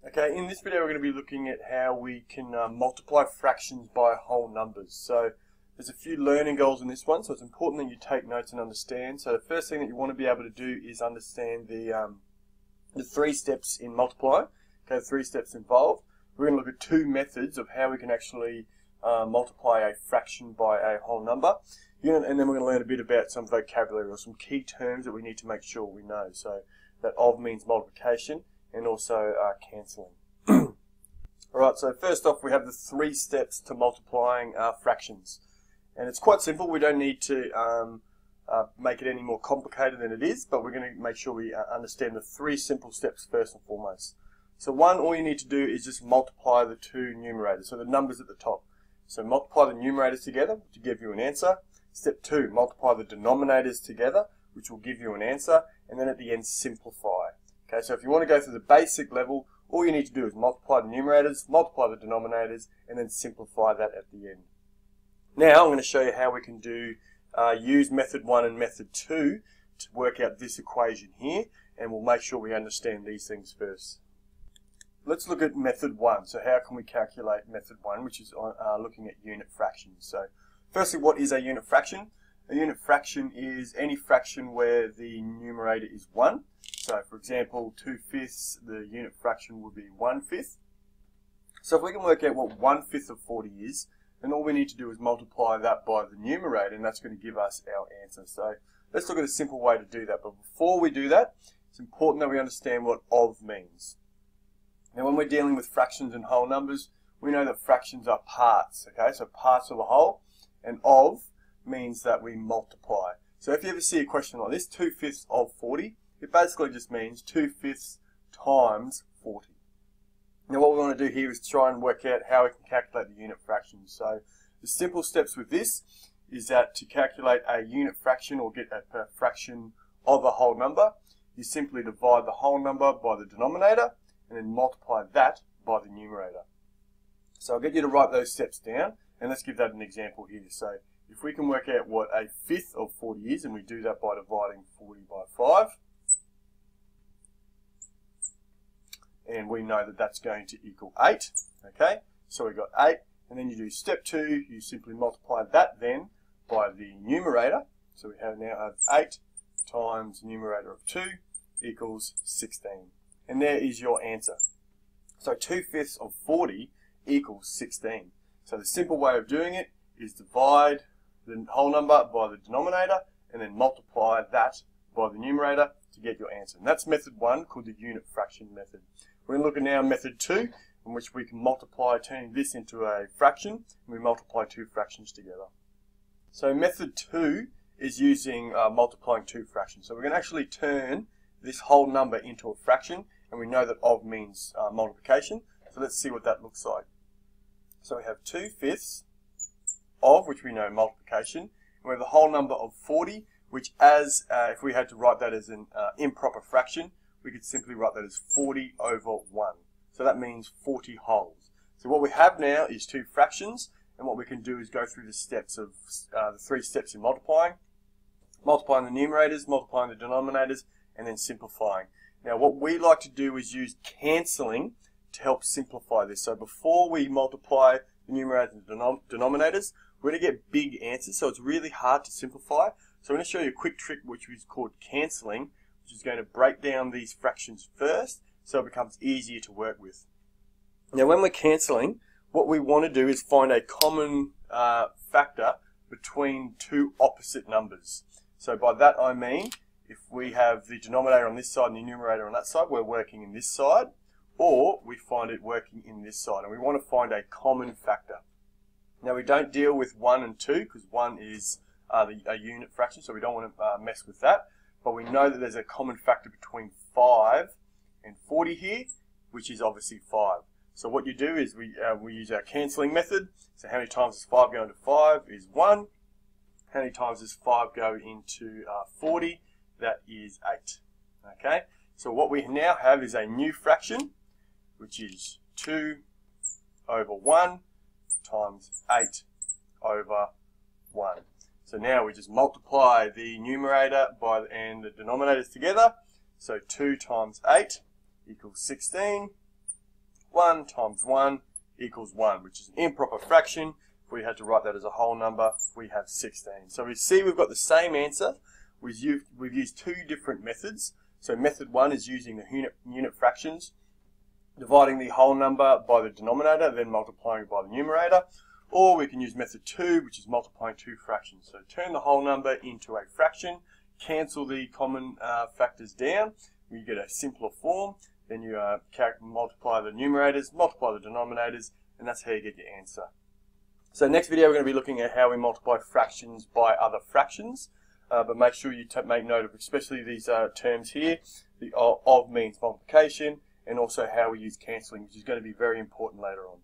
Okay, in this video we're going to be looking at how we can multiply fractions by whole numbers. So there's a few learning goals in this one, so it's important that you take notes and understand. So the first thing that you want to be able to do is understand the 3 steps in multiplying. Okay, 3 steps involved. We're going to look at 2 methods of how we can actually multiply a fraction by a whole number. And then we're going to learn a bit about some vocabulary or some key terms that we need to make sure we know. So that of means multiplication, and also cancelling. Alright, so first off we have the 3 steps to multiplying fractions. And it's quite simple, we don't need to make it any more complicated than it is, but we're going to make sure we understand the 3 simple steps first and foremost. So one, all you need to do is just multiply the 2 numerators, so the numbers at the top. So multiply the numerators together to give you an answer. Step 2, multiply the denominators together, which will give you an answer, and then at the end simplify. Okay, so if you want to go through the basic level, all you need to do is multiply the numerators, multiply the denominators, and then simplify that at the end. Now I'm going to show you how we can use method 1 and method 2 to work out this equation here, and we'll make sure we understand these things first. Let's look at method 1. So how can we calculate method 1, which is looking at unit fractions. So firstly, what is a unit fraction? A unit fraction is any fraction where the numerator is 1. So for example, 2/5, the unit fraction would be 1/5. So if we can work out what 1/5 of 40 is, then all we need to do is multiply that by the numerator, and that's going to give us our answer. So let's look at a simple way to do that. But before we do that, it's important that we understand what of means. Now when we're dealing with fractions and whole numbers, we know that fractions are parts, okay? So parts of a whole, and of means that we multiply. So if you ever see a question like this, 2/5 of 40, it basically just means 2/5 times 40. Now what we want to do here is try and work out how we can calculate the unit fraction. So the simple steps with this is that to calculate a unit fraction or get a fraction of a whole number, you simply divide the whole number by the denominator and then multiply that by the numerator. So I'll get you to write those steps down, and let's give that an example here. So if we can work out what 1/5 of 40 is, and we do that by dividing 40 by 5, and we know that that's going to equal 8, okay? So we got 8, and then you do step 2, you simply multiply that then by the numerator. So we now have 8 times numerator of 2 equals 16. And there is your answer. So 2/5 of 40 equals 16. So the simple way of doing it is divide the whole number by the denominator and then multiply that by the numerator to get your answer. And that's method 1, called the unit fraction method. We're going to look at now method 2, in which we can multiply, turning this into a fraction, and we multiply 2 fractions together. So method 2 is using multiplying 2 fractions. So we're going to actually turn this whole number into a fraction, and we know that of means multiplication. So let's see what that looks like. So we have 2/5 of, which we know multiplication, and we have the whole number of 40, which as, if we had to write that as an improper fraction, we could simply write that as 40 over 1. So that means 40 wholes. So what we have now is 2 fractions, and what we can do is go through the steps of the 3 steps in multiplying. Multiplying the numerators, multiplying the denominators, and then simplifying. Now what we like to do is use cancelling to help simplify this. So before we multiply the numerators and denominators, we're going to get big answers, so it's really hard to simplify. So I'm going to show you a quick trick which is called cancelling, which is going to break down these fractions first so it becomes easier to work with. Now when we're cancelling, what we want to do is find a common factor between 2 opposite numbers. So by that I mean, if we have the denominator on this side and the numerator on that side, we're working in this side, or we find it working in this side, and we want to find a common factor. Now we don't deal with 1 and 2 because 1 is a unit fraction, so we don't want to mess with that. But we know that there's a common factor between 5 and 40 here, which is obviously 5. So what you do is we use our cancelling method. So how many times does 5 go into 5 is 1. How many times does 5 go into 40? That is 8. Okay, so what we now have is a new fraction, which is 2 over 1 times 8 over 1. So now we just multiply the numerator and the denominators together. So 2 times 8 equals 16. 1 times 1 equals 1, which is an improper fraction. If we had to write that as a whole number, we have 16. So we see we've got the same answer. We've used two different methods. So method 1 is using the unit fractions, dividing the whole number by the denominator, then multiplying it by the numerator. Or we can use method 2, which is multiplying two fractions. So turn the whole number into a fraction, cancel the common factors down, you get a simpler form. Then you multiply the numerators, multiply the denominators, and that's how you get your answer. So next video we're going to be looking at how we multiply fractions by other fractions. But make sure you make note of especially these terms here. The of means multiplication, and also how we use cancelling, which is going to be very important later on.